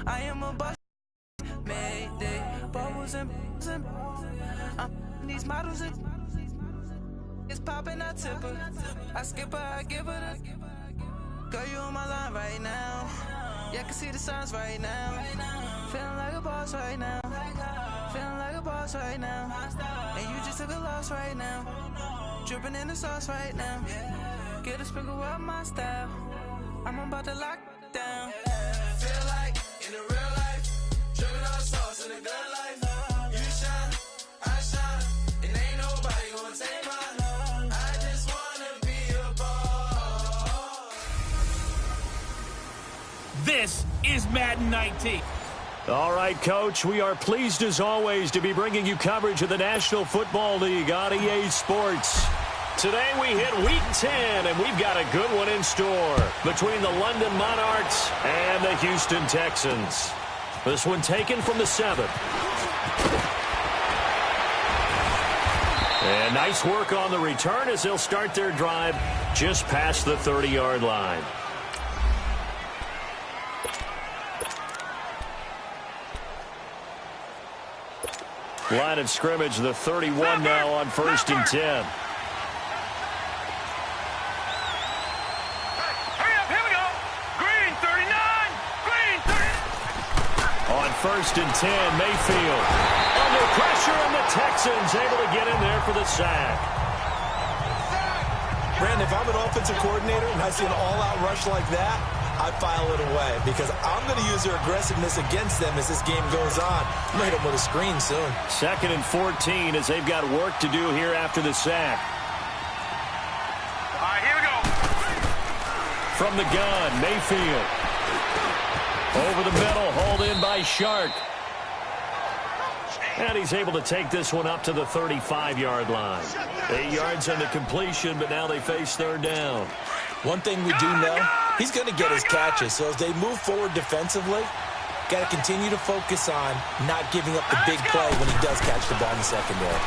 I am a boss. Mayday. Bubbles and I'm these models and it's popping. I tip her. I skip her. I give her the. Girl, you on my line right now. Yeah, I can see the signs right now. Feeling like a boss right now. Feeling like a boss right now. And you just took a loss right now. Dripping in the sauce right now. Get a sprinkle up my style. I'm about to lock down. Feel like in the real life. Dripping on sauce in the good life. You shine, I shine. And ain't nobody gonna take mine. I just wanna be a boss. This is Madden 19. All right, Coach, we are pleased as always to be bringing you coverage of the National Football League on EA Sports. Today we hit Week 10, and we've got a good one in store between the London Monarchs and the Houston Texans. This one taken from the 7th. And nice work on the return as they'll start their drive just past the 30-yard line. Line of scrimmage, the 31 now on 1st and 10. Hurry up, here we go. Green 39, green 30. On 1st and 10, Mayfield under pressure, and the Texans able to get in there for the sack. Brandon, if I'm an offensive coordinator and I see an all-out rush like that, I file it away because I'm going to use their aggressiveness against them as this game goes on. I'm going to hit them with a screen soon. 2nd and 14 as they've got work to do here after the sack. All right, here we go. From the gun, Mayfield. Over the middle, hauled in by Shark. And he's able to take this one up to the 35-yard line. 8 yards on the completion, but now they face 3rd down. One thing we do know, he's going to get his catches. So as they move forward defensively, got to continue to focus on not giving up the big play when he does catch the ball in the secondary.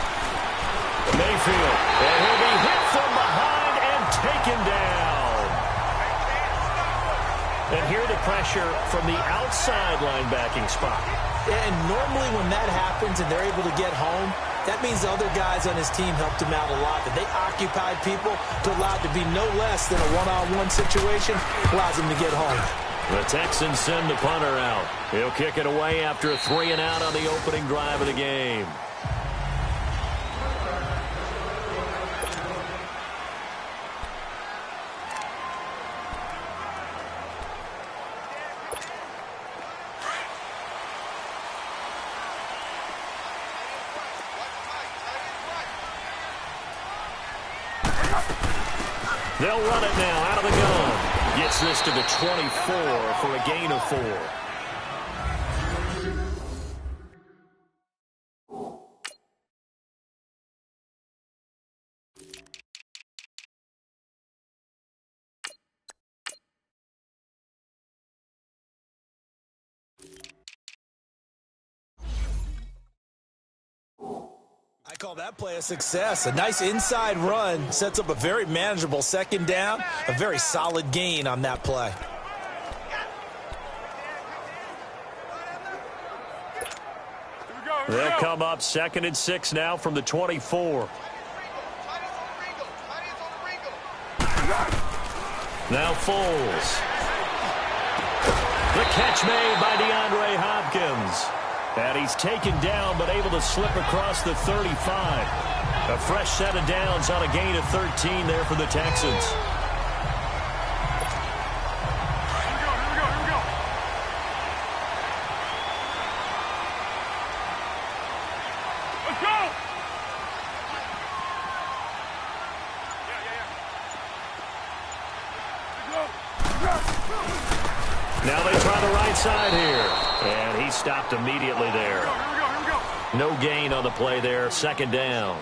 Mayfield, and he'll be hit from behind and taken down. And here the pressure from the outside linebacking spot. And normally when that happens and they're able to get home, that means the other guys on his team helped him out a lot. That they occupied people to allow it to be no less than a one-on-one situation, allows him to get home. The Texans send the punter out. He'll kick it away after a 3 and out on the opening drive of the game. They'll run it now out of the gun. Gets this to the 24 for a gain of 4. I call that play a success. A nice inside run sets up a very manageable 2nd down. A very solid gain on that play. They'll come up 2nd and 6 now from the 24. Now Foles. The catch made by DeAndre Hopkins. And he's taken down but able to slip across the 35. A fresh set of downs on a gain of 13 there for the Texans. Now they try the right side here. And he stopped immediately there. No gain on the play there. 2nd down.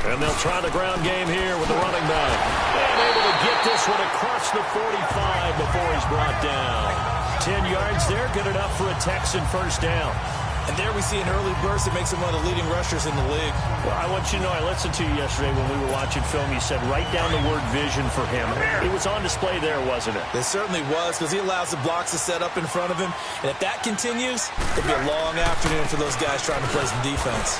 And they'll try the ground game here with the running back. And able to get this one across the 45 before he's brought down. 10 yards there, good enough for a Texan 1st down. And there we see an early burst that makes him one of the leading rushers in the league. Well, I want you to know, I listened to you yesterday when we were watching film. You said write down the word vision for him. It was on display there, wasn't it? It certainly was, because he allows the blocks to set up in front of him. And if that continues, it'll be a long afternoon for those guys trying to play some defense.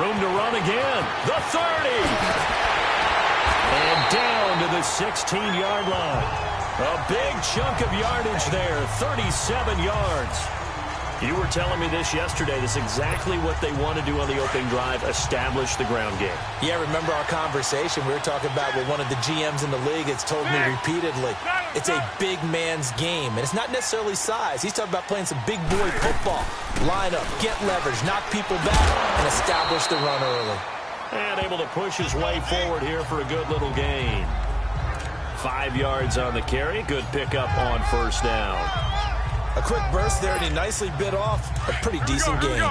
Room to run again. The 30. And down to the 16-yard line. A big chunk of yardage there, 37 yards. You were telling me this yesterday. This is exactly what they want to do on the opening drive, establish the ground game. Yeah, remember our conversation? We were talking about what one of the GMs in the league has told me repeatedly. It's a big man's game, and it's not necessarily size. He's talking about playing some big boy football. Line up, get leverage, knock people back, and establish the run early. And able to push his way forward here for a good little gain. 5 yards on the carry. Good pickup on first down. A quick burst there, and he nicely bit off a pretty decent gain.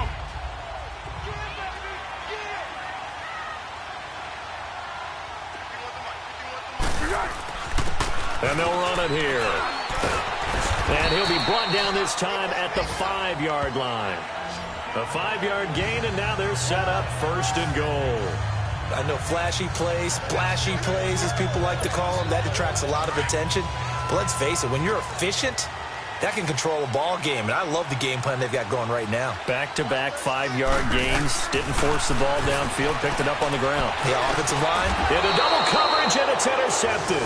And they'll run it here. And he'll be brought down this time at the 5-yard line. A 5-yard gain, and now they're set up first and goal. I know flashy plays, splashy plays, as people like to call them, that attracts a lot of attention. But let's face it, when you're efficient, that can control a ball game. And I love the game plan they've got going right now. Back-to-back 5-yard gains. Didn't force the ball downfield. Picked it up on the ground. The offensive line. Into double coverage, and it's intercepted.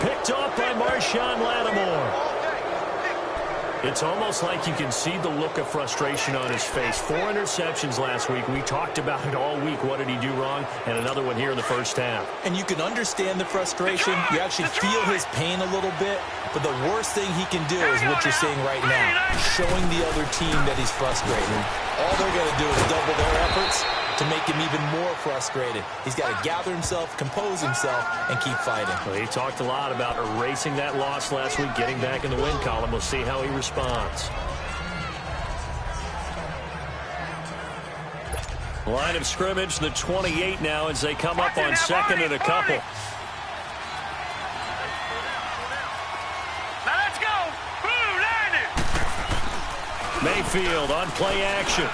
Picked off by Marshawn Lattimore. It's almost like you can see the look of frustration on his face. 4 interceptions last week. We talked about it all week. What did he do wrong? And another one here in the first half. And you can understand the frustration. You actually feel his pain a little bit. But the worst thing he can do is what you're seeing right now, showing the other team that he's frustrated. All they're going to do is double their efforts to make him even more frustrated. He's got to gather himself, compose himself, and keep fighting. Well, he talked a lot about erasing that loss last week, getting back in the win column. We'll see how he responds. Line of scrimmage, the 28 now as they come up on second and a couple. Now let's go. Blue, line it. Mayfield on play action.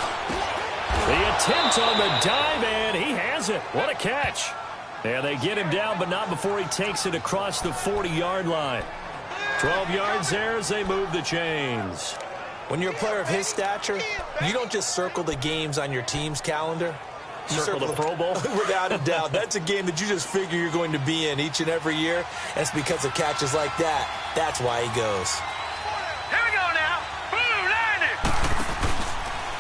The attempt on the dive, and he has it. What a catch. And they get him down, but not before he takes it across the 40-yard line. 12 yards there as they move the chains. When you're a player of his stature, you don't just circle the games on your team's calendar. You circle the Pro Bowl? Without a doubt. That's a game that you just figure you're going to be in each and every year. And it's because of catches like that. That's why he goes. Here we go now. Blue, line it.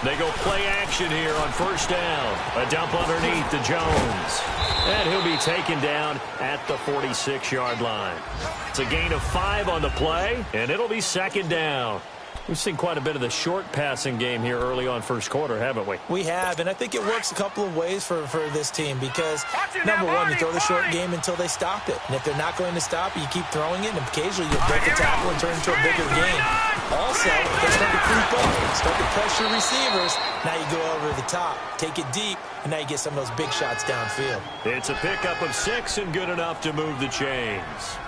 They go play action here on first down. A dump underneath to Jones. And he'll be taken down at the 46-yard line. It's a gain of 5 on the play, and it'll be second down. We've seen quite a bit of the short passing game here early on first quarter, haven't we? We have, and I think it works a couple of ways for this team because, number one, you throw the short game until they stop it. And if they're not going to stop it, you keep throwing it, and occasionally you'll break a tackle and turn it into a bigger game. Also, if they start to creep up, start to pressure receivers, now you go over the top, take it deep, and now you get some of those big shots downfield. It's a pickup of 6 and good enough to move the chains.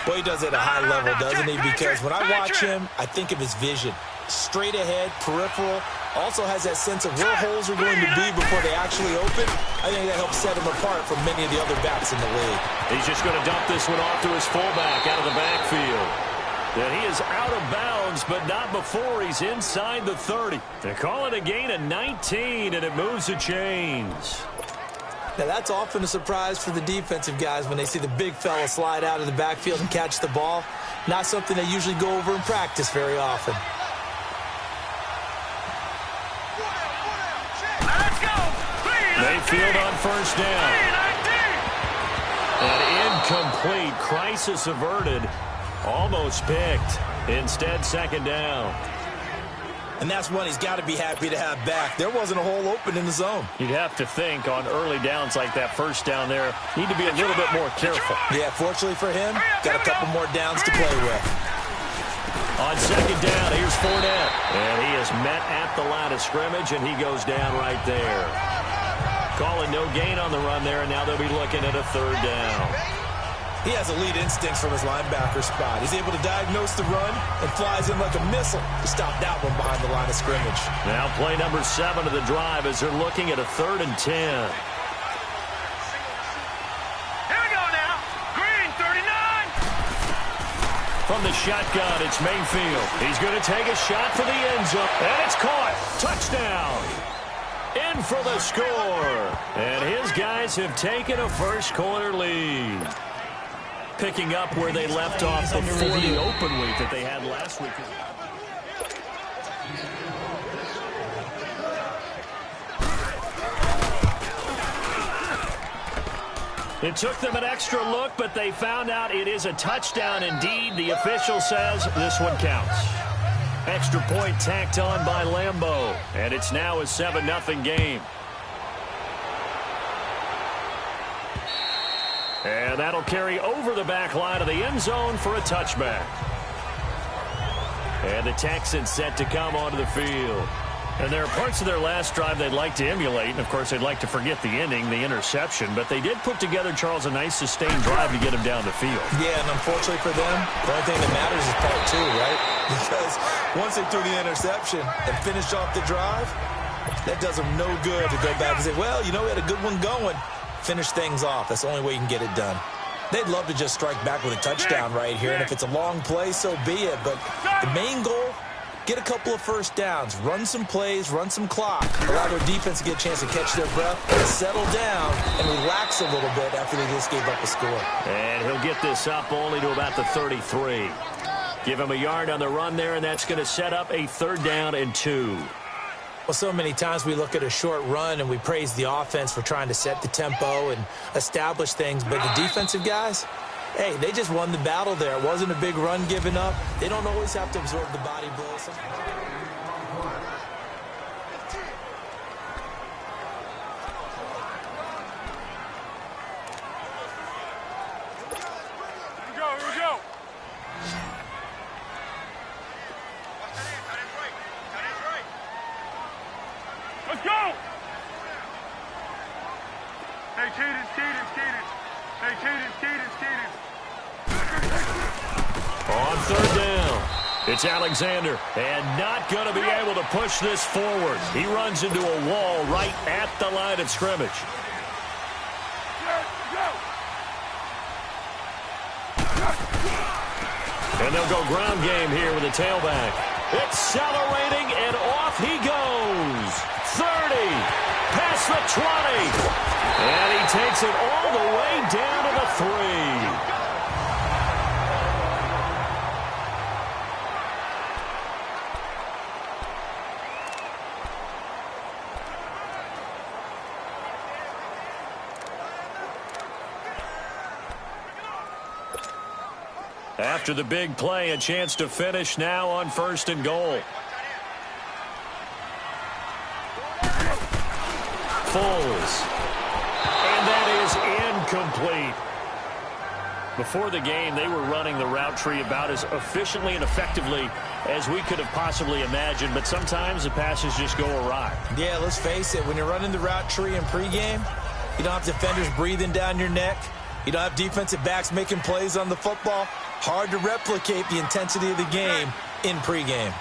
Well, he does it at a high level, doesn't he? Because when I watch him, I think of his vision. Straight ahead, peripheral. Also has that sense of where holes are going to be before they actually open. I think that helps set him apart from many of the other backs in the league. He's just going to dump this one off to his fullback out of the backfield. And he is out of bounds, but not before he's inside the 30. They call it a gain of 19, and it moves the chains. Now, that's often a surprise for the defensive guys when they see the big fella slide out of the backfield and catch the ball. Not something they usually go over in practice very often. Let's go. Mayfield on first down. An incomplete. Crisis averted. Almost picked. Instead, second down. And that's one he's got to be happy to have back. There wasn't a hole open in the zone. You'd have to think on early downs like that first down there, need to be a little bit more careful. Yeah, fortunately for him, got a couple more downs to play with. On second down, here's Fournette. And he is met at the line of scrimmage, and he goes down right there. Calling no gain on the run there, and now they'll be looking at a third down. He has elite instincts from his linebacker spot. He's able to diagnose the run and flies in like a missile to stop that one behind the line of scrimmage. Now play number 7 of the drive as they're looking at a 3rd and 10. Here we go now. Green, 39. From the shotgun, it's Mayfield. He's going to take a shot for the end zone. And it's caught. Touchdown. In for the score. And his guys have taken a first-quarter lead. Picking up where they left off before the open week that they had last week. It took them an extra look, but they found out it is a touchdown indeed. The official says this one counts. Extra point tacked on by Lambeau, and it's now a 7-0 game. And that'll carry over the back line of the end zone for a touchback. And the Texans set to come onto the field. And there are parts of their last drive they'd like to emulate. And, of course, they'd like to forget the ending, the interception. But they did put together, Charles, a nice sustained drive to get them down the field. Yeah, and unfortunately for them, the only thing that matters is part 2, right? Because once they threw the interception and finished off the drive, that does them no good to go back and say, well, you know, we had a good one going. Finish things off. That's the only way you can get it done. They'd love to just strike back with a touchdown right here, and if it's a long play, so be it. But the main goal, get a couple of first downs, run some plays, run some clock, allow their defense to get a chance to catch their breath, and settle down and relax a little bit after they just gave up a score. And he'll get this up only to about the 33. Give him a yard on the run there, and that's going to set up a 3rd down and 2. Well, so many times we look at a short run and we praise the offense for trying to set the tempo and establish things, but the defensive guys, hey, they just won the battle there. It wasn't a big run given up. They don't always have to absorb the body blows. Here we go. Let's go! Hey, Keaton. Hey, Keaton. On 3rd down, it's Alexander, and not going to be able to push this forward. He runs into a wall right at the line of scrimmage. And they'll go ground game here with the tailback. Accelerating, and off he goes. 30, past the 20, and he takes it all the way down to the 3. After the big play, a chance to finish now on 1st and goal. Foles. And that is incomplete. Before the game, they were running the route tree about as efficiently and effectively as we could have possibly imagined, but sometimes the passes just go awry. Yeah, let's face it. When you're running the route tree in pregame, you don't have defenders breathing down your neck. You don't have defensive backs making plays on the football. Hard to replicate the intensity of the game in pregame.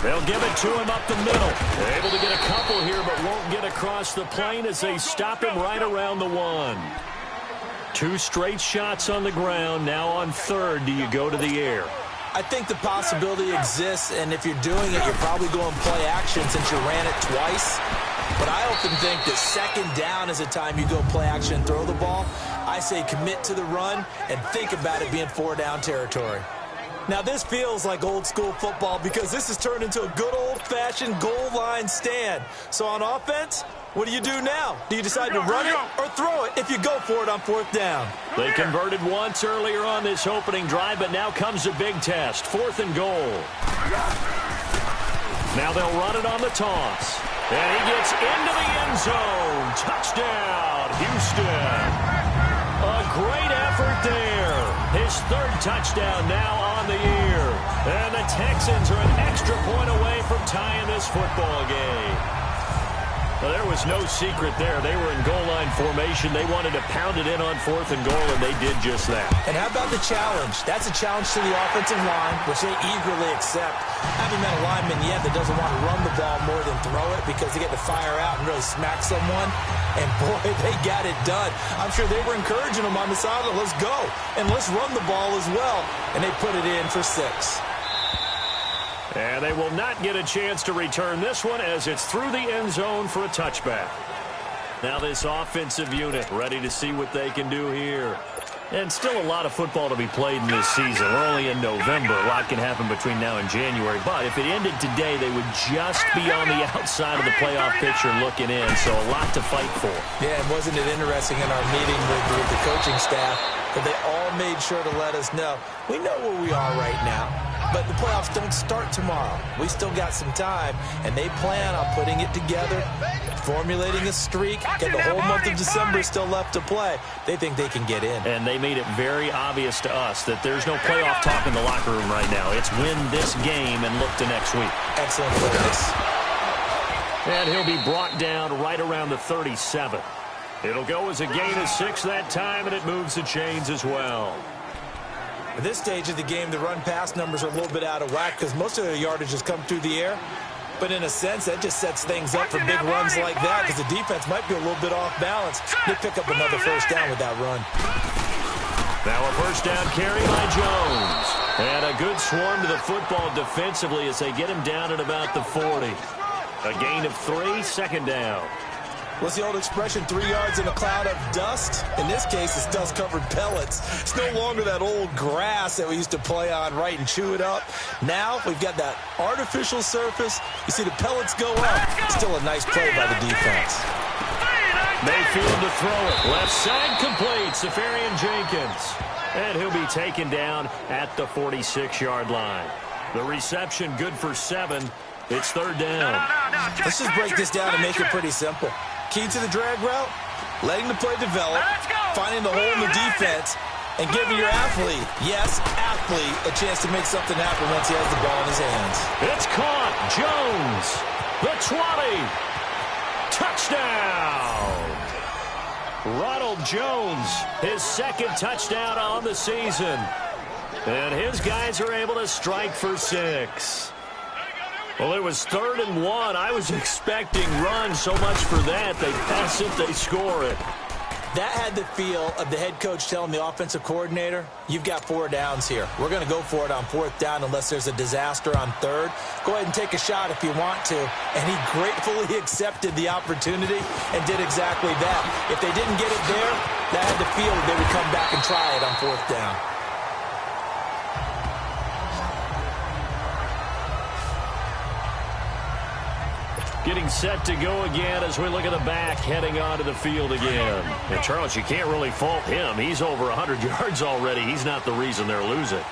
They'll give it to him up the middle. They're able to get a couple here, but won't get across the plane as they stop him right around the 1. 2 straight shots on the ground. Now on 3rd, do you go to the air? I think the possibility exists, and if you're doing it, you're probably going play action since you ran it twice. But I often think that 2nd down is a time you go play action and throw the ball. I say commit to the run and think about it being 4-down territory. Now, this feels like old-school football because this has turned into a good old-fashioned goal line stand. So on offense, what do you do now? Do you decide to run it or throw it if you go for it on 4th down? They converted once earlier on this opening drive, but now comes a big test. 4th and goal. Now they'll run it on the toss. And he gets into the end zone. Touchdown, Houston. A great effort there. His third touchdown now on the year. And the Texans are an extra point away from tying this football game. Well, there was no secret there. They were in goal line formation. They wanted to pound it in on 4th and goal, and they did just that. And how about the challenge? That's a challenge to the offensive line, which they eagerly accept. I haven't met a lineman yet that doesn't want to run the ball more than throw it because they get to fire out and really smack someone. And, boy, they got it done. I'm sure they were encouraging them on the sideline. Let's go, and let's run the ball as well. And they put it in for 6. And they will not get a chance to return this one as it's through the end zone for a touchback. Now this offensive unit ready to see what they can do here. And still a lot of football to be played in this season. We're only in November. A lot can happen between now and January. But if it ended today, they would just be on the outside of the playoff picture looking in. So a lot to fight for. Yeah, and wasn't it interesting in our meeting with the coaching staff that they all made sure to let us know, we know where we are right now, but the playoffs don't start tomorrow. We still got some time, and they plan on putting it together, formulating a streak, get the whole month of December still left to play. They think they can get in. And they made it very obvious to us that there's no playoff talk in the locker room right now. It's win this game and look to next week. Excellent focus. And he'll be brought down right around the 37. It'll go as a gain of 6 that time, and it moves the chains as well. At this stage of the game, the run-pass numbers are a little bit out of whack because most of their yardage has come through the air. But in a sense, that just sets things up for big runs like that because the defense might be a little bit off balance. They pick up another first down with that run. Now a first down carry by Jones. And a good swarm to the football defensively as they get him down at about the 40. A gain of 3, second down. What's the old expression, 3 yards in a cloud of dust? In this case, it's dust-covered pellets. It's no longer that old grass that we used to play on, right, and chew it up. Now we've got that artificial surface. You see the pellets go up. Still a nice play by the defense. Mayfield to throw it. Left side complete. Safarian Jenkins. And he'll be taken down at the 46-yard line. The reception good for 7. It's third down. Let's just break this down and make it pretty simple. Key to the drag route, letting the play develop, finding the hole in the defense, and giving your athlete, yes, athlete, a chance to make something happen once he has the ball in his hands. It's caught. Jones, the 20. Touchdown. Ronald Jones, his second touchdown on the season. And his guys are able to strike for 6. Well, it was 3rd and 1. I was expecting run so much for that. They pass it, they score it. That had the feel of the head coach telling the offensive coordinator, you've got 4 downs here. We're going to go for it on 4th down unless there's a disaster on 3rd. Go ahead and take a shot if you want to. And he gratefully accepted the opportunity and did exactly that. If they didn't get it there, that had the feel that they would come back and try it on 4th down. Getting set to go again as we look at the back heading onto the field again. And Charles, you can't really fault him. He's over 100 yards already. He's not the reason they're losing.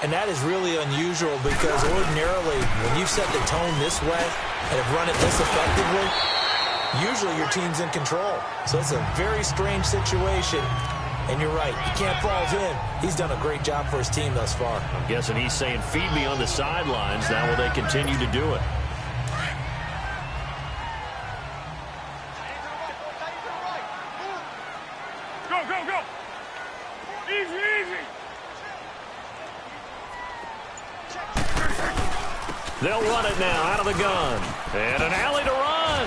And that is really unusual because ordinarily when you set the tone this way and have run it this effectively, usually your team's in control. So it's a very strange situation. And you're right, you can't fault him. He's done a great job for his team thus far. I'm guessing he's saying, feed me on the sidelines. Now will they continue to do it? They'll run it now out of the gun. And an alley to run.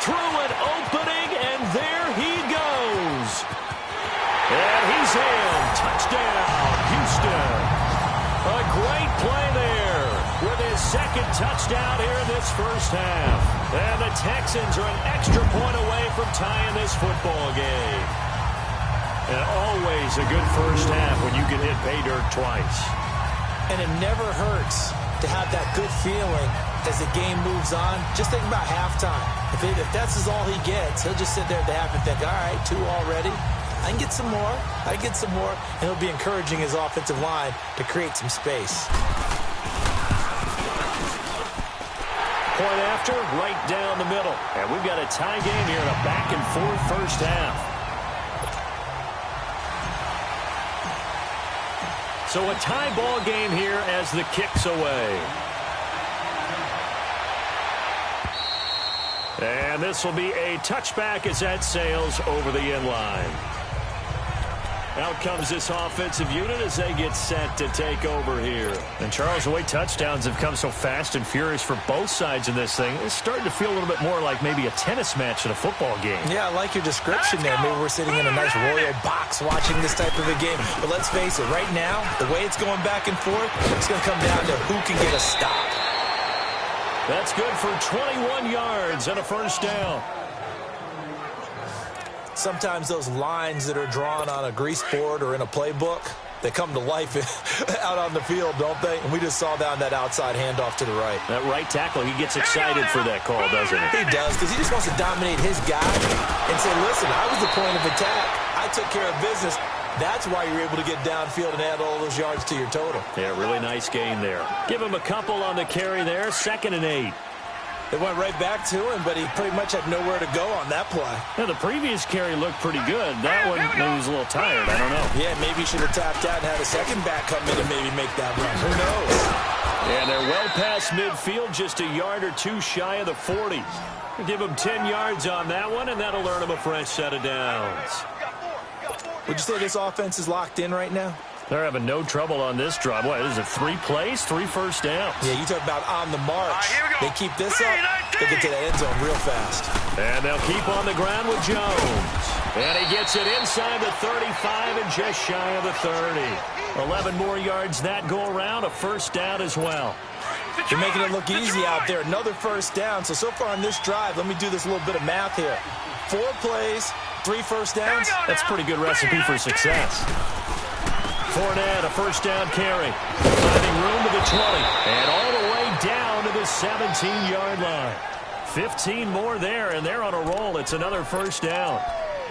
Through an opening, and there he goes. And he's in. Touchdown, Houston. A great play there with his second touchdown here in this first half. And the Texans are an extra point away from tying this football game. And always a good first half when you can hit pay dirt twice. And it never hurts to have that good feeling as the game moves on. Just think about halftime. If that's all he gets, he'll just sit there at the half and think, all right, 2 already. I can get some more. I can get some more. And he'll be encouraging his offensive line to create some space. point after, right down the middle. And we've got a tie game here in a back-and-forth first half. So a tie ball game here as the kick's away. And this will be a touchback as that sails over the end line. Out comes this offensive unit as they get set to take over here. And Charles, the way touchdowns have come so fast and furious for both sides in this thing, it's starting to feel a little bit more like maybe a tennis match in a football game. Yeah, I like your description there. Maybe we're sitting in a nice royal box watching this type of a game. But let's face it, right now, the way it's going back and forth, it's going to come down to who can get a stop. That's good for 21 yards and a first down. Sometimes those lines that are drawn on a grease board or in a playbook, they come to life out on the field, don't they? And we just saw that on that outside handoff to the right. That right tackle, he gets excited for that call, doesn't he? He does, because he just wants to dominate his guy and say, listen, I was the point of attack. I took care of business. That's why you're able to get downfield and add all those yards to your total. Yeah, really nice gain there. Give him a couple on the carry there, 2nd and 8. They went right back to him, but he pretty much had nowhere to go on that play. Yeah, the previous carry looked pretty good. That one, maybe he was a little tired. I don't know. Yeah, maybe he should have tapped out and had a second back come in and maybe make that run. Who knows? And they're well past midfield, just a yard or two shy of the 40. Give him 10 yards on that one, and that'll earn him a fresh set of downs. Would you say this offense is locked in right now? They're having no trouble on this drive. What, is it 3 plays, 3 first downs? Yeah, you talk about on the march. They keep this up, they get to that end zone real fast. And they'll keep on the ground with Jones. And he gets it inside the 35 and just shy of the 30. 11 more yards that go around, a first down as well. You're making it look easy out there. Another first down. So far on this drive, let me do this little bit of math here. 4 plays, 3 first downs. That's a pretty good recipe for success. Fournette, a first down carry. Finding room to the 20. And all the way down to the 17-yard line. 15 more there, and they're on a roll. It's another first down.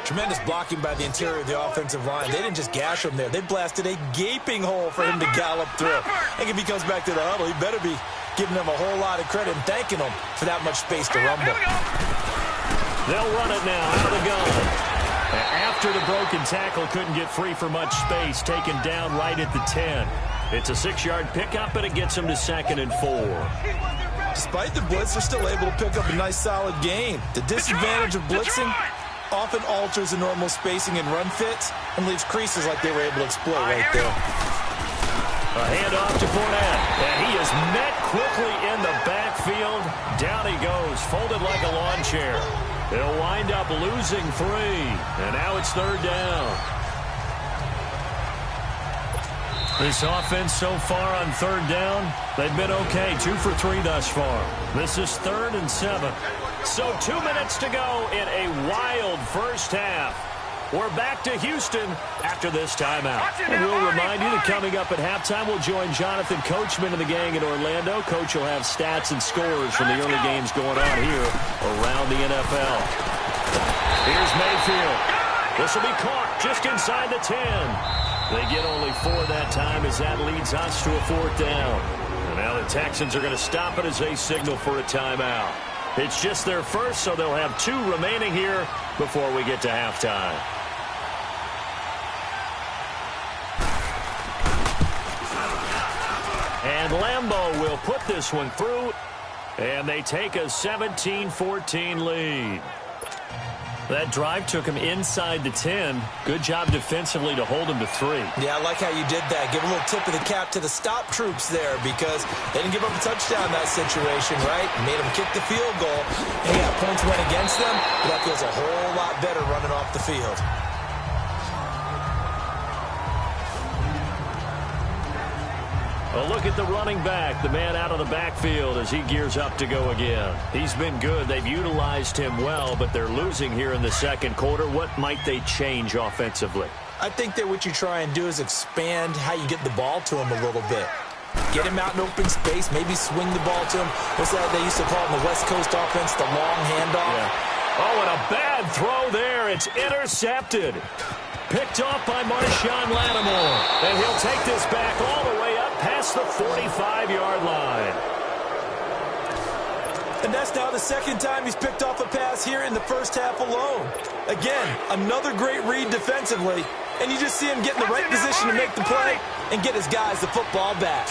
Tremendous blocking by the interior of the offensive line. They didn't just gash him there. They blasted a gaping hole for him to gallop through. I think if he comes back to the huddle, he better be giving them a whole lot of credit and thanking them for that much space to rumble. They'll run it now out of the gun. After the broken tackle, couldn't get free for much space, taken down right at the 10. It's a 6-yard pickup, and it gets them to 2nd and 4. Despite the blitz, they're still able to pick up a nice, solid gain. The disadvantage of blitzing often alters the normal spacing and run fits and leaves creases like they were able to exploit right there. A handoff to Fournette, and he is met quickly in the backfield. Down he goes, folded like a lawn chair. They'll wind up losing 3, and now it's 3rd down. This offense so far on 3rd down, they've been okay. 2 for 3 thus far. This is 3rd and 7. So 2 minutes to go in a wild first half. We're back to Houston after this timeout. And we'll remind you that coming up at halftime, we'll join Jonathan Coachman and the gang in Orlando. Coach will have stats and scores from the early games going on here around the NFL. Here's Mayfield. This will be caught just inside the 10. They get only 4 that time as that leads us to a 4th down. And now the Texans are going to stop it as they signal for a timeout. It's just their first, so they'll have 2 remaining here before we get to halftime. And Lambeau will put this one through, and they take a 17-14 lead. That drive took him inside the 10. Good job defensively to hold him to 3. Yeah, I like how you did that. Give a little tip of the cap to the stop troops there because they didn't give up a touchdown in that situation, right? Made them kick the field goal. And yeah, points went against them, but that feels a whole lot better running off the field. A look at the running back, the man out of the backfield as he gears up to go again. He's been good. They've utilized him well, but they're losing here in the second quarter. What might they change offensively? I think that what you try and do is expand how you get the ball to him a little bit. Get him out in open space, maybe swing the ball to him. What's that they used to call in the West Coast offense, the long handoff? Yeah. Oh, and a bad throw there. It's intercepted. Picked off by Marshawn Lattimore. And he'll take this back all the way up past the 45-yard line. And that's now the second time he's picked off a pass here in the first half alone. Again, another great read defensively, and you just see him get in the right position to make the play and get his guys the football back.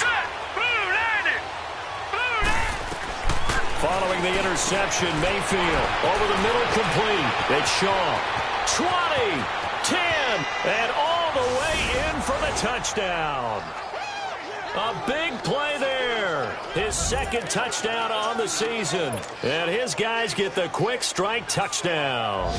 Following the interception, Mayfield over the middle, complete. It's Shaw. 20, 10, and all the way in for the touchdown. A big play there. His second touchdown on the season. And his guys get the quick strike touchdown.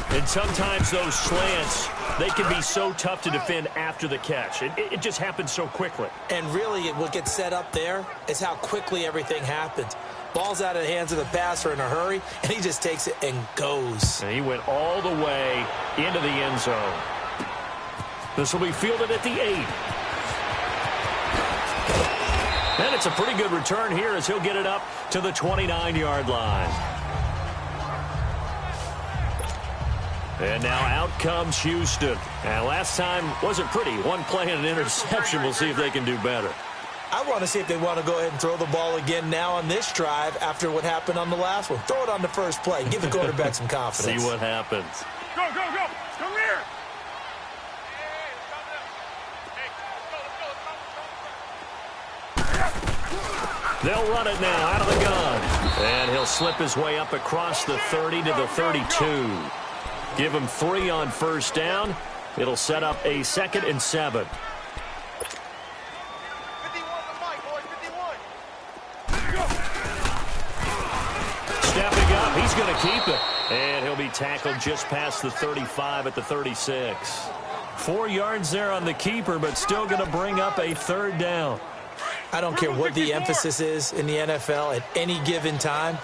And sometimes those slants, they can be so tough to defend after the catch. It just happens so quickly. And really, what gets set up there is how quickly everything happens. Ball's out of the hands of the passer in a hurry, and he just takes it and goes. And he went all the way into the end zone. This will be fielded at the 8. And it's a pretty good return here as he'll get it up to the 29-yard line. And now out comes Houston. And last time wasn't pretty. One play and an interception. We'll see if they can do better. I want to see if they want to go ahead and throw the ball again now on this drive after what happened on the last one. Throw it on the first play. Give the quarterback some confidence. See what happens. Go, go, go. Come here. They'll run it now out of the gun. And he'll slip his way up across the 30 to the 32. Give him 3 on first down. It'll set up a 2nd and 7. 51 the mic, boys. 51. Stepping up, he's going to keep it. And he'll be tackled just past the 35 at the 36. 4 yards there on the keeper, but still going to bring up a 3rd down. I don't care what the emphasis is in the NFL at any given time.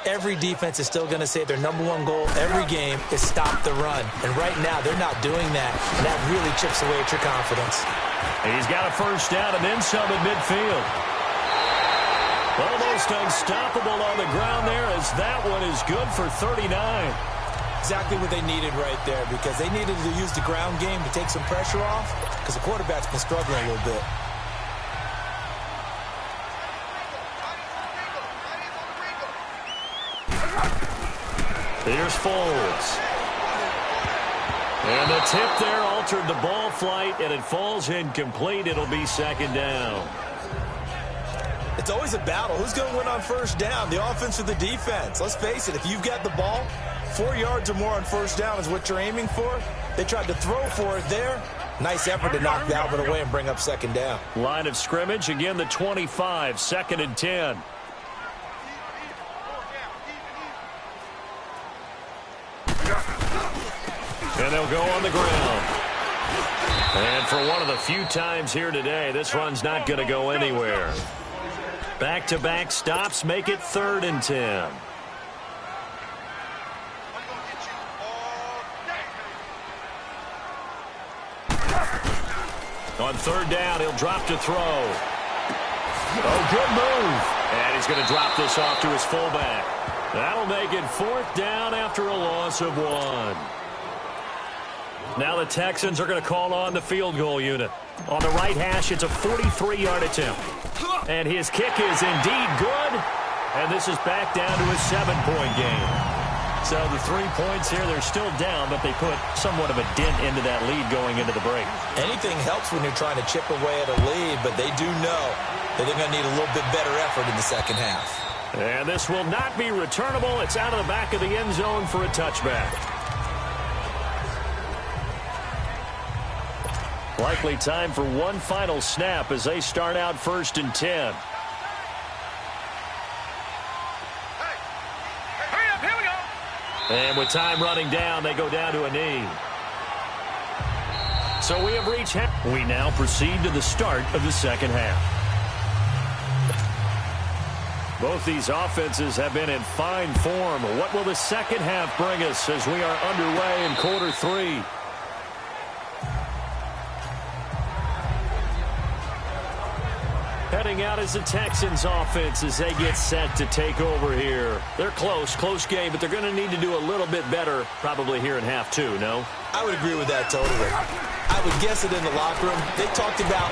Every defense is still going to say their #1 goal every game is stop the run. And right now, they're not doing that, and that really chips away at your confidence. He's got a first down and then some at midfield. Almost unstoppable on the ground there as that one is good for 39. Exactly what they needed right there because they needed to use the ground game to take some pressure off because the quarterback's been struggling a little bit. Here's Foles. And the tip there altered the ball flight, and it falls incomplete. It'll be 2nd down. It's always a battle. Who's going to win on first down, the offense or the defense? Let's face it, if you've got the ball, 4 yards or more on first down is what you're aiming for. They tried to throw for it there. Nice effort to knock that one away and bring up 2nd down. Line of scrimmage, again the 25, 2nd and 10. And they'll go on the ground. And for one of the few times here today, this run's not going to go anywhere. Back-to-back stops make it 3rd and 10. On 3rd down, he'll drop to throw. Oh, good move. And he's going to drop this off to his fullback. That'll make it 4th down after a loss of 1. Now the Texans are going to call on the field goal unit. On the right hash, it's a 43-yard attempt. And his kick is indeed good. And this is back down to a 7-point game. So the 3 points here, they're still down, but they put somewhat of a dent into that lead going into the break. Anything helps when you're trying to chip away at a lead, but they do know that they're going to need a little bit better effort in the second half. And this will not be returnable. It's out of the back of the end zone for a touchback. Likely time for one final snap as they start out 1st and 10. Hurry up, here we go. And with time running down, they go down to a knee. So we have reached half. We now proceed to the start of the second half. Both these offenses have been in fine form. What will the second half bring us as we are underway in quarter 3? Heading out is the Texans offense as they get set to take over here. They're close game, but they're going to need to do a little bit better probably here in half 2, no? I would agree with that totally. I would guess that in the locker room, they talked about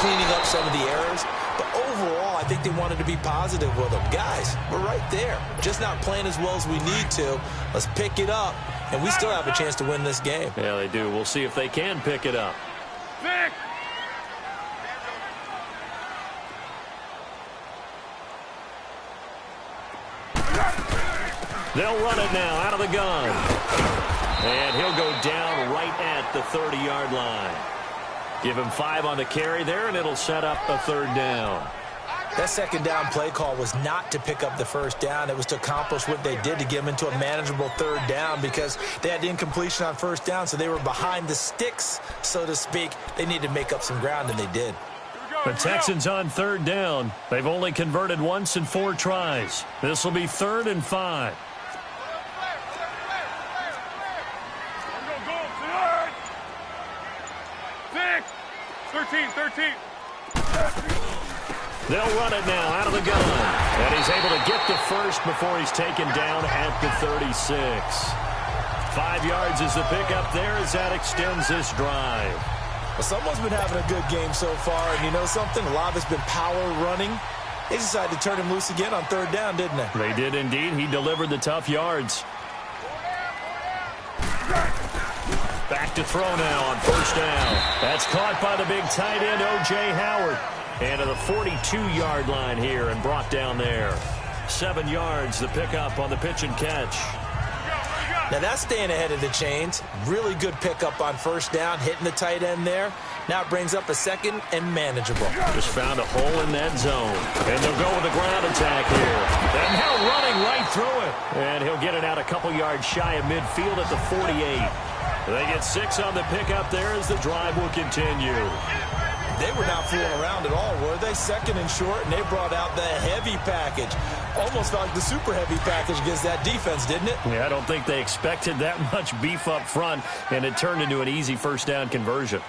cleaning up some of the errors, But overall, I think they wanted to be positive with them. Guys, we're right there. Just not playing as well as we need to. Let's pick it up, and we still have a chance to win this game. Yeah, they do. We'll see if they can pick it up. Pick. They'll run it now out of the gun. And he'll go down right at the 30-yard line. Give him 5 on the carry there, and it'll set up a 3rd down. That 2nd down play call was not to pick up the 1st down. It was to accomplish what they did to get them into a manageable 3rd down because they had the incompletion on 1st down, so they were behind the sticks, so to speak. They needed to make up some ground, and they did. The Texans on 3rd down. They've only converted once in 4 tries. This will be 3rd and 5. Pick. 13. They'll run it now out of the gun. And he's able to get the first before he's taken down at the 36. 5 yards is the pickup there as that extends this drive. Well, someone's been having a good game so far, and you know something? A lot of it's been power running. They decided to turn him loose again on 3rd down, didn't they? They did indeed. He delivered the tough yards. Back to throw now on 1st down. That's caught by the big tight end, O.J. Howard. And to the 42-yard line here and brought down there. 7 yards, the pickup on the pitch and catch. Now that's staying ahead of the chains. Really good pickup on 1st down, hitting the tight end there. Now it brings up a 2nd and manageable. Just found a hole in that zone. And they'll go with the ground attack here. And now running right through it. And he'll get it out a couple yards shy of midfield at the 48. They get 6 on the pickup there as the drive will continue. They were not fooling around at all, were they? 2nd and short, and they brought out the heavy package. Almost like the super heavy package against that defense, didn't it? Yeah, I don't think they expected that much beef up front, and it turned into an easy 1st down conversion.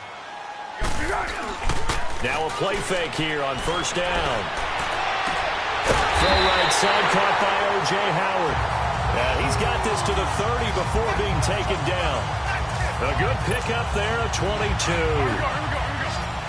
Now a play fake here on 1st down. Throw right side, caught by O.J. Howard. He's got this to the 30 before being taken down. A good pickup there, 22.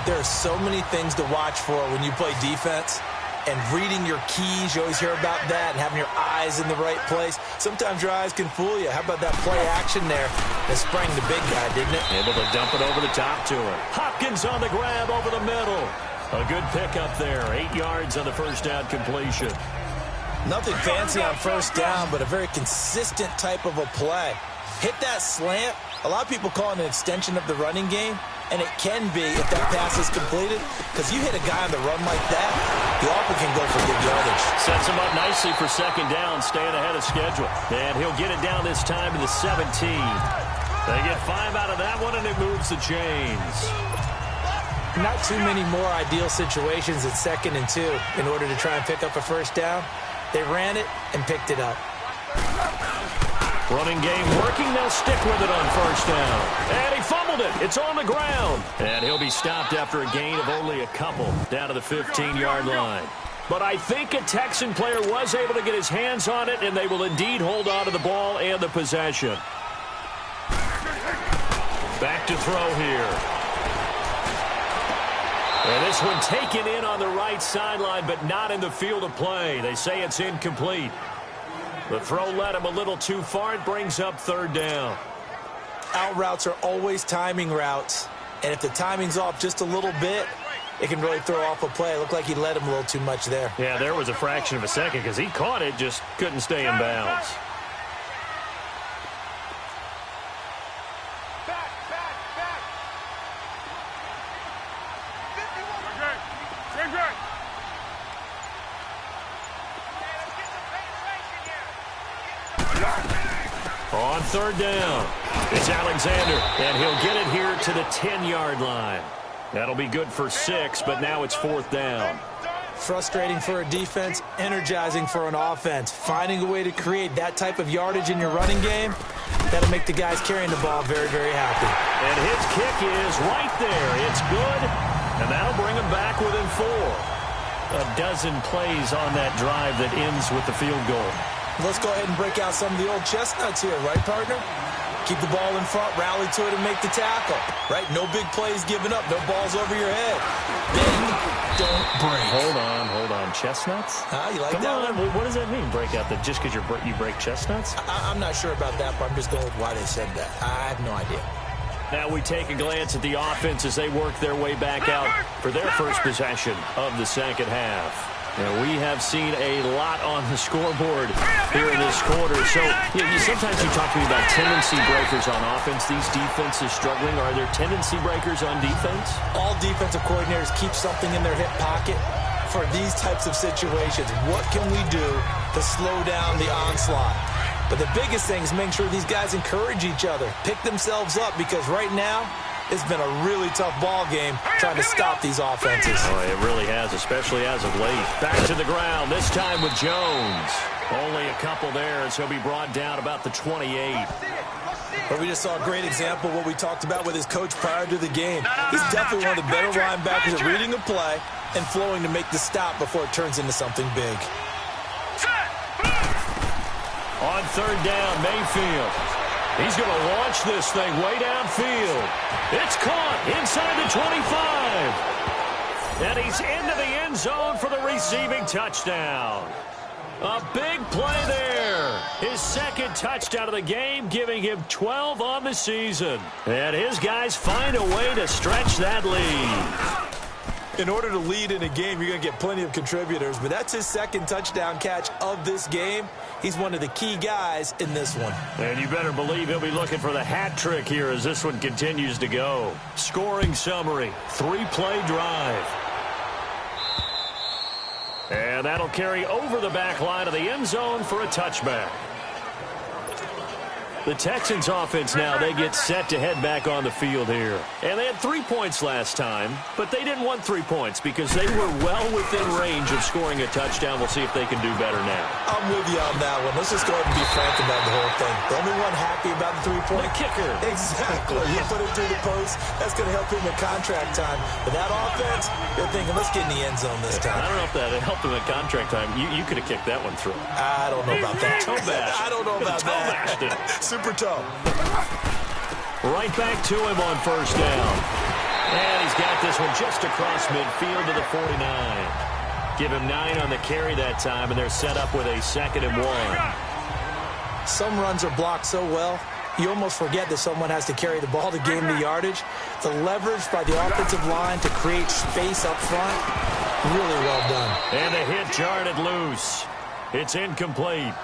There are so many things to watch for when you play defense. And reading your keys, you always hear about that, and having your eyes in the right place. Sometimes your eyes can fool you. How about that play action there? That sprang the big guy, didn't it? Able to dump it over the top to him. Hopkins on the grab over the middle. A good pickup there. 8 yards on the 1st down completion. Nothing fancy on 1st down, but a very consistent type of a play. Hit that slant. A lot of people call it an extension of the running game. And it can be if that pass is completed, because you hit a guy on the run like that, he often can go for good yardage. Sets him up nicely for 2nd down, staying ahead of schedule. And he'll get it down this time to the 17. They get 5 out of that one, and it moves the chains. Not too many more ideal situations at 2nd and 2 in order to try and pick up a 1st down. They ran it and picked it up. Running game working. They'll stick with it on 1st down. And he fumbled it. It's on the ground. And he'll be stopped after a gain of only a couple down to the 15-yard line. But I think a Texan player was able to get his hands on it, and they will indeed hold on to the ball and the possession. Back to throw here. And this one taken in on the right sideline, but not in the field of play. They say it's incomplete. The throw led him a little too far. It brings up 3rd down. Out routes are always timing routes. And if the timing's off just a little bit, it can really throw off a play. It looked like he led him a little too much there. Yeah, there was a fraction of a second because he caught it, just couldn't stay in bounds. On 3rd down, it's Alexander, and he'll get it here to the 10-yard line. That'll be good for 6, but now it's 4th down. Frustrating for a defense, energizing for an offense. Finding a way to create that type of yardage in your running game, that'll make the guys carrying the ball very, very happy. And his kick is right there. It's good, and that'll bring him back within 4. A dozen plays on that drive that ends with the field goal. Let's go ahead and break out some of the old chestnuts here, right, partner? Keep the ball in front, rally to it, and make the tackle, right? No big plays given up, no balls over your head. Then don't break. Hold on. Chestnuts? You like Come that on. one? What does that mean, break out? Just because you break chestnuts? I'm not sure about that, but I'm just going with why they said that. I have no idea. Now we take a glance at the offense as they work their way back out for their first possession of the second half. Now, we have seen a lot on the scoreboard here in this quarter. So, sometimes you talk to me about tendency breakers on offense. These defenses struggling. Are there tendency breakers on defense? All defensive coordinators keep something in their hip pocket for these types of situations. What can we do to slow down the onslaught? But the biggest thing is making sure these guys encourage each other, pick themselves up, because right now, it's been a really tough ball game trying to stop these offenses. Oh, it really has, especially as of late. Back to the ground, this time with Jones. Only a couple there as he'll be brought down about the 28. But we just saw a great example of what we talked about with his coach prior to the game. He's definitely one of the better linebackers at reading a play and flowing to make the stop before it turns into something big. On third down, Mayfield. He's going to launch this thing way downfield. It's caught inside the 25. And he's into the end zone for the receiving touchdown. A big play there. His second touchdown of the game, giving him 12 on the season. And his guys find a way to stretch that lead. In order to lead in a game, you're going to get plenty of contributors, but that's his second touchdown catch of this game. He's one of the key guys in this one. And you better believe he'll be looking for the hat trick here as this one continues to go. Scoring summary, 3-play drive. And that'll carry over the back line of the end zone for a touchback. The Texans offense now, they get set to head back on the field here. And they had 3 points last time, but they didn't want 3 points because they were well within range of scoring a touchdown. We'll see if they can do better now. I'm with you on that one. Let's just go ahead and be frank about the whole thing. The only one happy about the 3-point kicker. Exactly. You put it through the post. That's going to help him in contract time. But that offense, you're thinking, let's get in the end zone this time. I don't know if that helped him in contract time. You could have kicked that one through. I don't know about that. I don't know about that. Super toe. Right back to him on first down. And he's got this one just across midfield to the 49. Give him 9 on the carry that time, and they're set up with a 2nd and 1. Some runs are blocked so well, you almost forget that someone has to carry the ball to gain the yardage. The leverage by the offensive line to create space up front, really well done. And the hit jarred it loose. It's incomplete.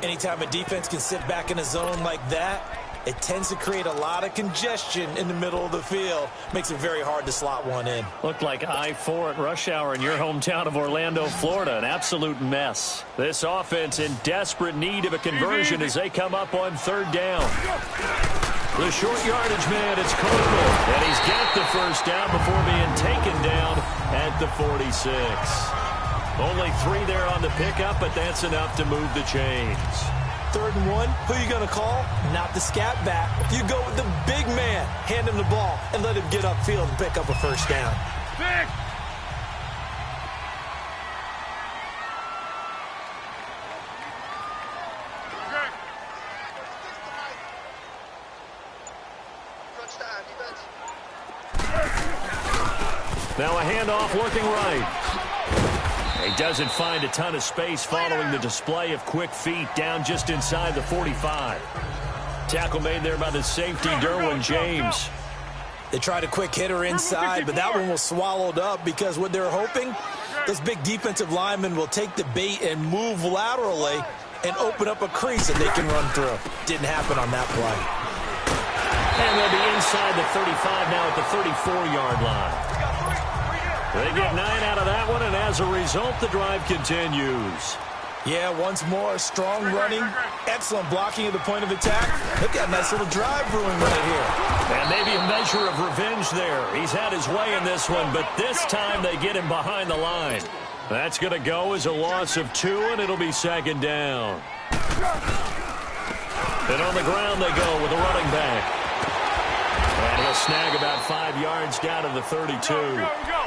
Anytime a defense can sit back in a zone like that, it tends to create a lot of congestion in the middle of the field. Makes it very hard to slot one in. Looked like I-4 at rush hour in your hometown of Orlando, Florida. An absolute mess. This offense in desperate need of a conversion as they come up on third down. The short yardage man, it's Coleman. And he's got the first down before being taken down at the 46. Only 3 there on the pickup, but that's enough to move the chains. 3rd and 1, who are you going to call? Not the scat back. You go with the big man. Hand him the ball and let him get upfield and pick up a first down. Big. Now a handoff looking right. He doesn't find a ton of space following the display of quick feet down just inside the 45. Tackle made there by the safety, Derwin James. They tried a quick hitter inside, but that one was swallowed up because what they're hoping, this big defensive lineman will take the bait and move laterally and open up a crease that they can run through. Didn't happen on that play. And they'll be inside the 35 now at the 34-yard line. They get 9 out of that one, and as a result, the drive continues. Yeah, once more, strong running, excellent blocking at the point of attack. They've got a nice little drive brewing right here. And maybe a measure of revenge there. He's had his way in this one, but this time they get him behind the line. That's going to go as a loss of 2, and it'll be 2nd down. And on the ground they go with the running back. And he'll snag about 5 yards down to the 32.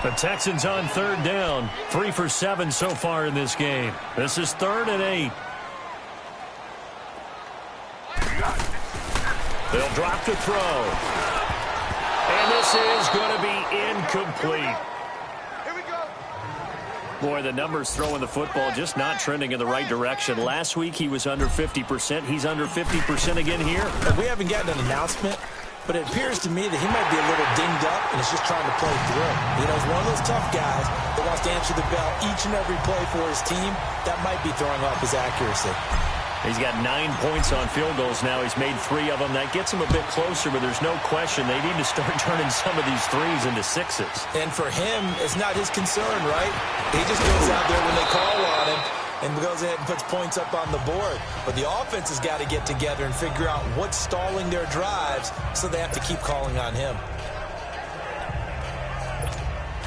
The Texans on 3rd down. 3 for 7 so far in this game. This is 3rd and 8. They'll drop to throw. And this is going to be incomplete. Boy, the numbers throwing the football just not trending in the right direction. Last week he was under 50%. He's under 50% again here. We haven't gotten an announcement, but it appears to me that he might be a little dinged up and is just trying to play through. You know, he's one of those tough guys that wants to answer the bell each and every play for his team. That might be throwing off his accuracy. He's got 9 points on field goals now. He's made 3 of them. That gets him a bit closer, but there's no question they need to start turning some of these threes into 6s. And for him, it's not his concern, right? He just goes out there when they call on him and goes ahead and puts points up on the board. But the offense has got to get together and figure out what's stalling their drives, so they have to keep calling on him.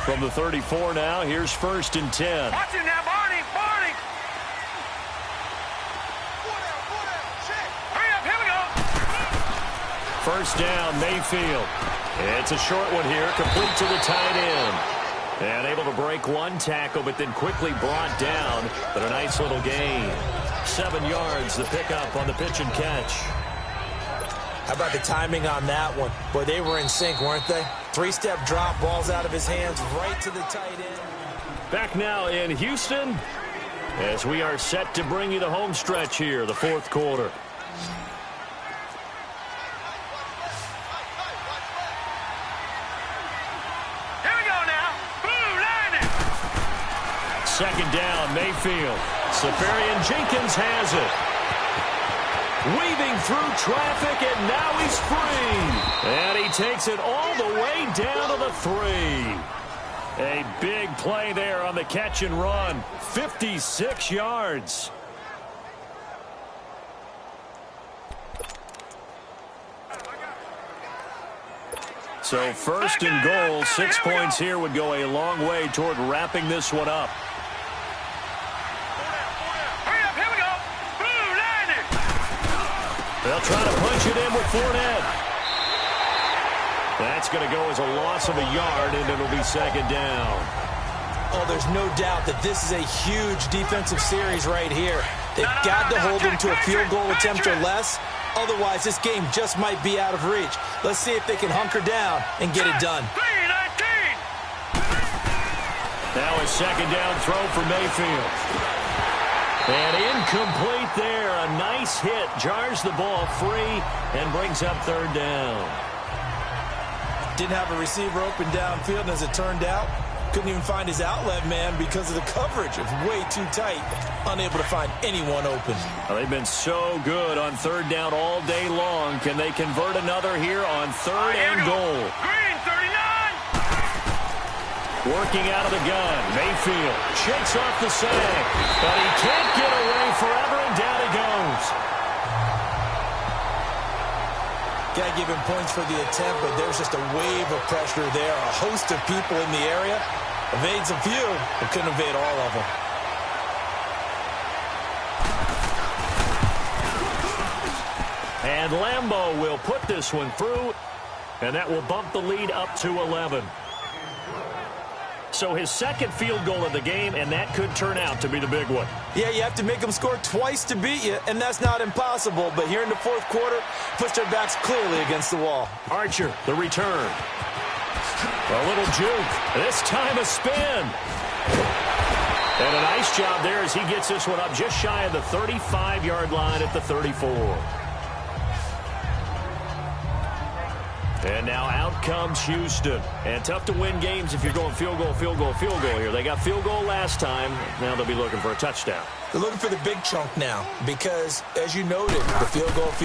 From the 34 now, here's 1st and 10. Watch him now, Barney. Hurry up, here we go. 1st down, Mayfield. It's a short one here, complete to the tight end. And able to break 1 tackle, but then quickly brought down. But a nice little gain. 7 yards, the pickup on the pitch and catch. How about the timing on that one? Boy, they were in sync, weren't they? 3-step drop, balls out of his hands, right to the tight end. Back now in Houston, as we are set to bring you the home stretch here, the 4th quarter. Here we go now. Blue line. 2nd down, Mayfield. Safarian Jenkins has it. Weaving through traffic, and now he's free. And he takes it all the way down to the 3. A big play there on the catch and run. 56 yards. So 1st and goal, 6 points here would go a long way toward wrapping this one up. Hurry up, here we go. Blue line. They'll try to punch it in with Fournette. That's going to go as a loss of a yard, and it'll be 2nd down. Oh, there's no doubt that this is a huge defensive series right here. They've got to hold them to a field goal attempt or less. Otherwise, this game just might be out of reach. Let's see if they can hunker down and get it done. 3-19. Now a 2nd down throw for Mayfield. And incomplete there. A nice hit. Jars the ball free and brings up 3rd down. Didn't have a receiver open downfield, and as it turned out, couldn't even find his outlet man because of the coverage. It was way too tight. Unable to find anyone open. Well, they've been so good on 3rd down all day long. Can they convert another here on 3rd and goal? Green 39. Working out of the gun. Mayfield shakes off the sack. But he can't get away forever, and down he goes. Got to give him points for the attempt, but there's just a wave of pressure there. A host of people in the area. Evades a few, but couldn't evade all of them. And Lambeau will put this one through, and that will bump the lead up to 11. So his 2nd field goal of the game, and that could turn out to be the big one. Yeah, you have to make them score twice to beat you, and that's not impossible. But here in the 4th quarter, puts their backs clearly against the wall. Archer, the return. A little juke. This time a spin. And a nice job there as he gets this one up just shy of the 35-yard line at the 34. And now out comes Houston. And tough to win games if you're going field goal, field goal, field goal here. They got field goal last time. Now they'll be looking for a touchdown. They're looking for the big chunk now because, as you noted, the field goal way of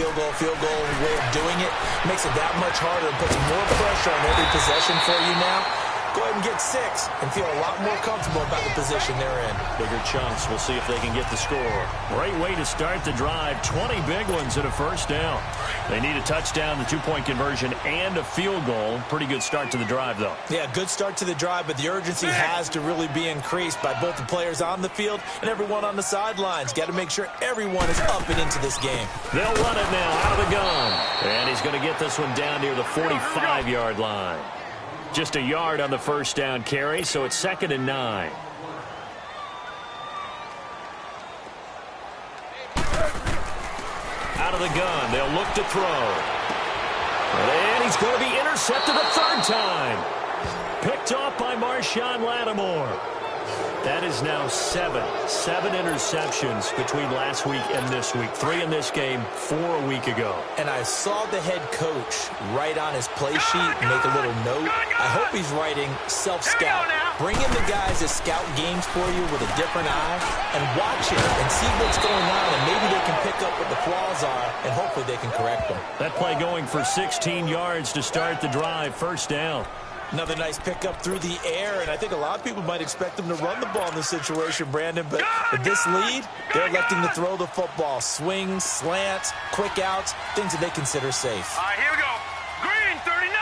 doing it makes it that much harder and puts more pressure on every possession for you now. Go ahead and get 6 and feel a lot more comfortable about the position they're in. Bigger chunks. We'll see if they can get the score. Great way to start the drive. 20 big ones and a 1st down. They need a touchdown, the 2-point conversion, and a field goal. Pretty good start to the drive, though. Yeah, good start to the drive, but the urgency has to really be increased by both the players on the field and everyone on the sidelines. Got to make sure everyone is up and into this game. They'll run it now out of the gun. And he's going to get this one down near the 45-yard line. Just a yard on the 1st down carry, so it's 2nd and 9. Out of the gun, they'll look to throw. And he's going to be intercepted a 3rd time. Picked off by Marshawn Lattimore. That is now seven interceptions between last week and this week. 3 in this game, 4 a week ago. And I saw the head coach write on his play sheet, make a little note. I hope he's writing self-scout. Bring in the guys that scout games for you with a different eye and watch it and see what's going on, and maybe they can pick up what the flaws are, and hopefully they can correct them. That play going for 16 yards to start the drive. First down. Another nice pickup through the air, and I think a lot of people might expect them to run the ball in this situation, Brandon, but with this lead, they're electing to throw the football. Swings, slants, quick outs, things that they consider safe. All right, here we go. Green 39,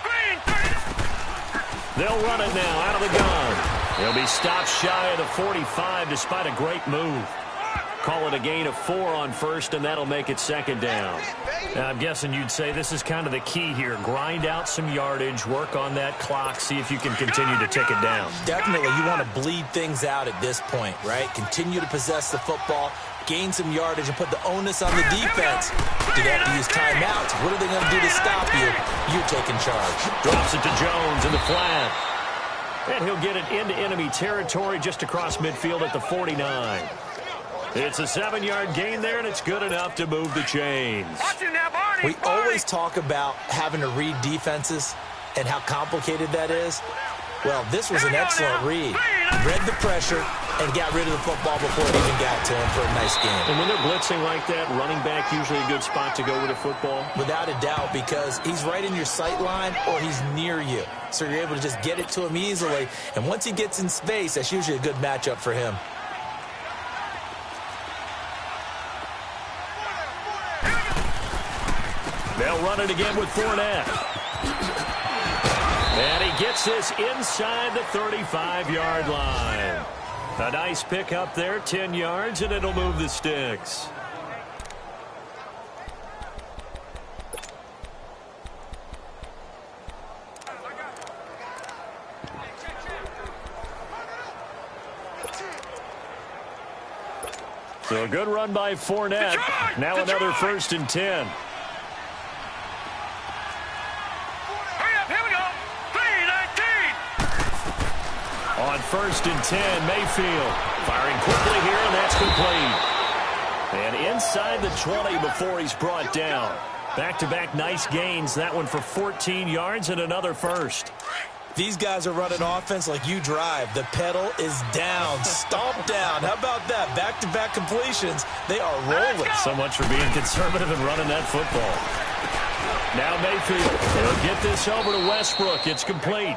green 39. They'll run it now out of the gun. They'll be stopped shy of the 45 despite a great move. Call it a gain of 4 on first, and that'll make it second down. Now, I'm guessing you'd say this is kind of the key here. Grind out some yardage, work on that clock, see if you can continue to tick it down. Definitely, you want to bleed things out at this point, right? Continue to possess the football, gain some yardage, and put the onus on the defense. Do they have to use timeouts? What are they going to do to stop you? You're taking charge. Drops it to Jones in the flat. And he'll get it into enemy territory just across midfield at the 49. It's a 7-yard gain there, and it's good enough to move the chains. We always talk about having to read defenses and how complicated that is. Well, this was an excellent read. Read the pressure and got rid of the football before it even got to him for a nice game. And when they're blitzing like that, running back usually a good spot to go with a football? Without a doubt, because he's right in your sight line or he's near you. So you're able to just get it to him easily. And once he gets in space, that's usually a good matchup for him. They'll run it again with Fournette. And he gets this inside the 35-yard line. A nice pick up there, 10 yards, and it'll move the sticks. So a good run by Fournette. Now another 1st and 10. On 1st and 10, Mayfield firing quickly here, and that's complete. And inside the 20 before he's brought down. Back-to-back nice gains. That one for 14 yards and another first. These guys are running offense like you drive. The pedal is down, stomp down. How about that? Back-to-back completions. They are rolling. So much for being conservative and running that football. Now Mayfield, he'll get this over to Westbrook. It's complete.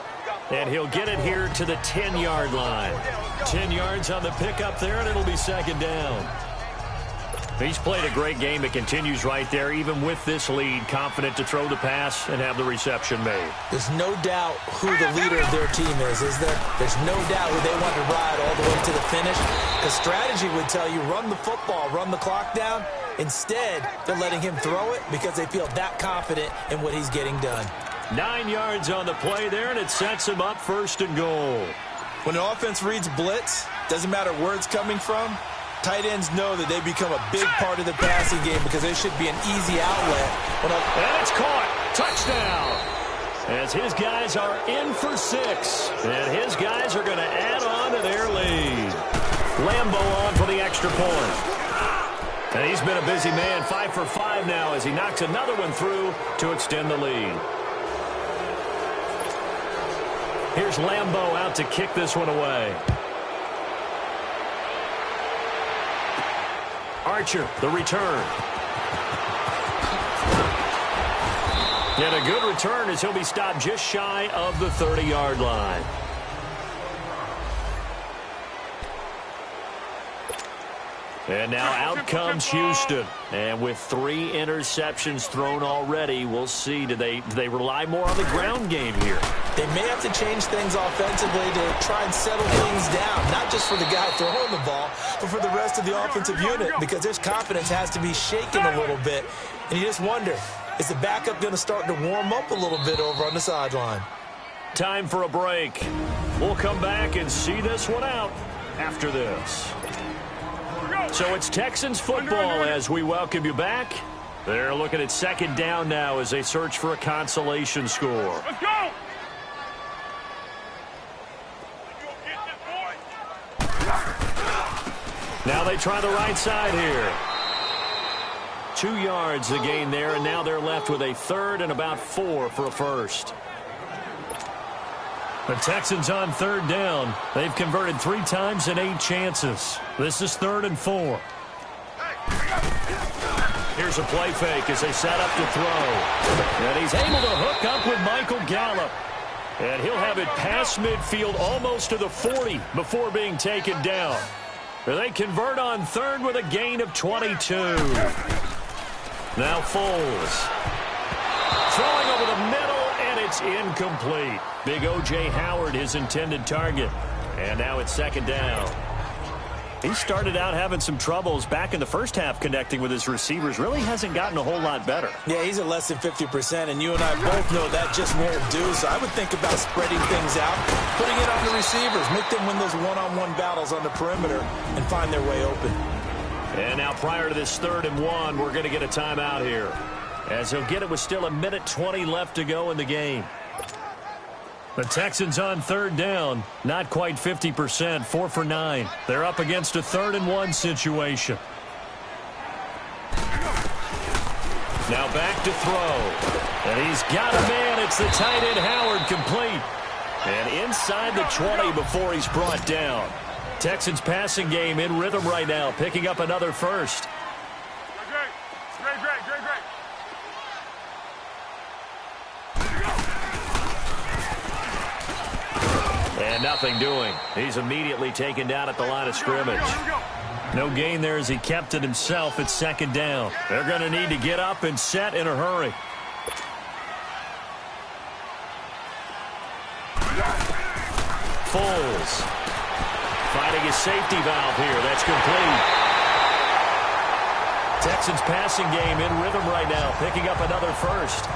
And he'll get it here to the 10-yard line. 10 yards on the pickup there, and it'll be second down. He's played a great game. It continues right there, even with this lead, confident to throw the pass and have the reception made. There's no doubt who the leader of their team is there? There's no doubt who they want to ride all the way to the finish. The strategy would tell you run the football, run the clock down. Instead, they're letting him throw it because they feel that confident in what he's getting done. 9 yards on the play there, and it sets him up 1st and goal. When an offense reads blitz, doesn't matter where it's coming from, tight ends know that they become a big part of the passing game because there should be an easy outlet. And it's caught. Touchdown. As his guys are in for 6. And his guys are going to add on to their lead. Lambeau on for the extra point. And he's been a busy man, 5 for 5 now as he knocks another one through to extend the lead. Here's Lambeau out to kick this one away. Archer, the return. And a good return as he'll be stopped just shy of the 30-yard line. And now out comes Houston. And with 3 interceptions thrown already, we'll see. Do they rely more on the ground game here? They may have to change things offensively to try and settle things down, not just for the guy throwing the ball, but for the rest of the offensive unit, because their confidence has to be shaken a little bit. And you just wonder, is the backup going to start to warm up a little bit over on the sideline? Time for a break. We'll come back and see this one out after this. So it's Texans football as we welcome you back. They're looking at second down now as they search for a consolation score. Let's go! Now they try the right side here. 2 yards the gain there, and now they're left with a third and about 4 for a first. The Texans on third down. They've converted 3 times in 8 chances. This is 3rd and 4. Here's a play fake as they set up to throw. And he's able to hook up with Michael Gallup. And he'll have it past midfield almost to the 40 before being taken down. They convert on third with a gain of 22. Now Foles. Throwing over the middle, and it's incomplete. Big O.J. Howard, his intended target. And now it's 2nd down. He started out having some troubles back in the first half connecting with his receivers. Really hasn't gotten a whole lot better. Yeah, he's at less than 50%, and you and I both know that just won't do. So I would think about spreading things out, putting it on the receivers, make them win those one-on-one battles on the perimeter and find their way open. And now prior to this 3rd and 1, we're going to get a timeout here. As he'll get it with still 1:20 left to go in the game. The Texans on third down, not quite 50%, 4 for 9. They're up against a 3rd and 1 situation. Now back to throw. And he's got a man. It's the tight end Howard, complete. And inside the 20 before he's brought down. Texans passing game in rhythm right now, picking up another first. Great. And nothing doing. He's immediately taken down at the line of scrimmage. No gain there as he kept it himself at 2nd down. They're going to need to get up and set in a hurry. Foles finding his safety valve here. That's complete. Texans passing game in rhythm right now, picking up another first.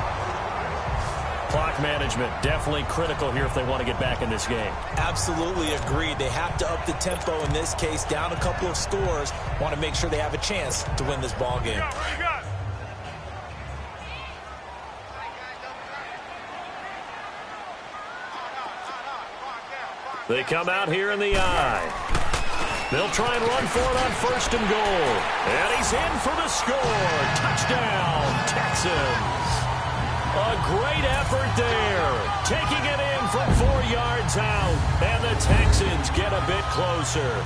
Clock management definitely critical here if they want to get back in this game. Absolutely agreed. They have to up the tempo in this case, down a couple of scores. Want to make sure they have a chance to win this ball game. They come out here in the eye. They'll try and run for it on 1st and goal. And he's in for the score. Touchdown, Texans. A great effort there. Taking it in from 4 yards out. And the Texans get a bit closer.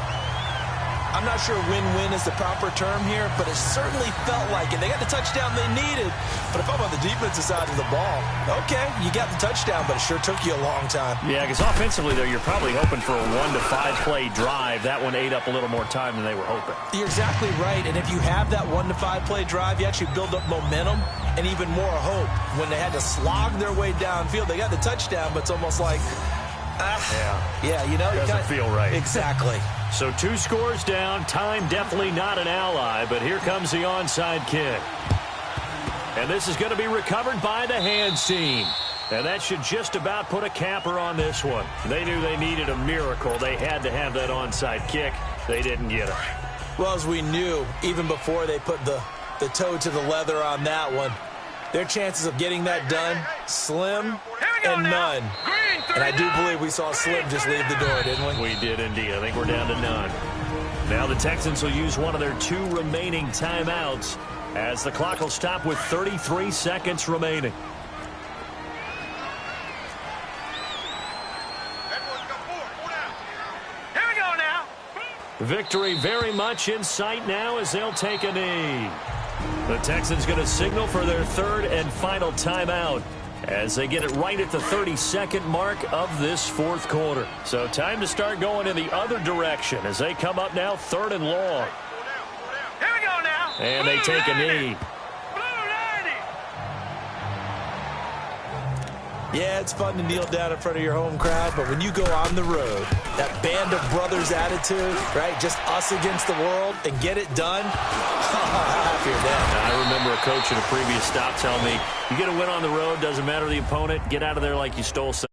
I'm not sure win-win is the proper term here, but it certainly felt like it. They got the touchdown they needed. But if I'm on the defensive side of the ball, okay, you got the touchdown, but it sure took you a long time. Yeah, because offensively, though, you're probably hoping for a 1-to-5 play drive. That one ate up a little more time than they were hoping. You're exactly right, and if you have that 1-to-5 play drive, you actually build up momentum and even more hope. When they had to slog their way downfield, they got the touchdown, but it's almost like, yeah, you know. Doesn't feel right. Exactly. So 2 scores down. Time definitely not an ally, but here comes the onside kick. And this is going to be recovered by the hands team. And that should just about put a capper on this one. They knew they needed a miracle. They had to have that onside kick. They didn't get it. Well, as we knew, even before they put the toe to the leather on that one, their chances of getting that done, slim and none. And I do believe we saw Slim just leave the door, didn't we? We did indeed. I think we're down to none. Now the Texans will use one of their 2 remaining timeouts as the clock will stop with 33 seconds remaining. Here we go now. Victory very much in sight now as they'll take a knee. The Texans going to signal for their 3rd and final timeout as they get it right at the 32nd mark of this 4th quarter. So time to start going in the other direction as they come up now 3rd and long. Here we go now. And they take a knee. Yeah, it's fun to kneel down in front of your home crowd, but when you go on the road, that band of brothers attitude, right, just us against the world, and get it done, how happy are they? I remember a coach at a previous stop telling me, you get a win on the road, doesn't matter the opponent, get out of there like you stole something.